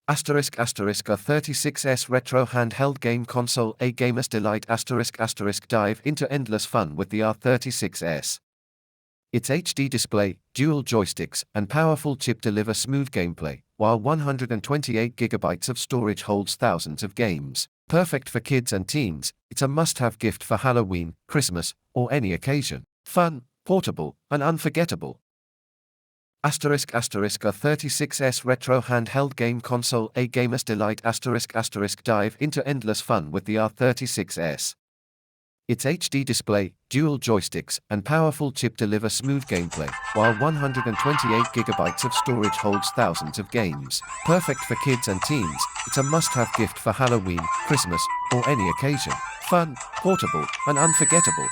R36s retro handheld game console, a gamer's delight. Dive into endless fun with the R36s. Its HD display, dual joysticks, and powerful chip deliver smooth gameplay, while 128GB of storage holds thousands of games. Perfect for kids and teens, it's a must-have gift for Halloween, Christmas, or any occasion. Fun, portable, and unforgettable. R36s retro handheld game console, a gamer's delight. Dive into endless fun with the R36s. Its HD display, dual joysticks, and powerful chip deliver smooth gameplay, while 128GB of storage holds thousands of games. Perfect for kids and teens, it's a must-have gift for Halloween, Christmas, or any occasion. Fun, portable, and unforgettable.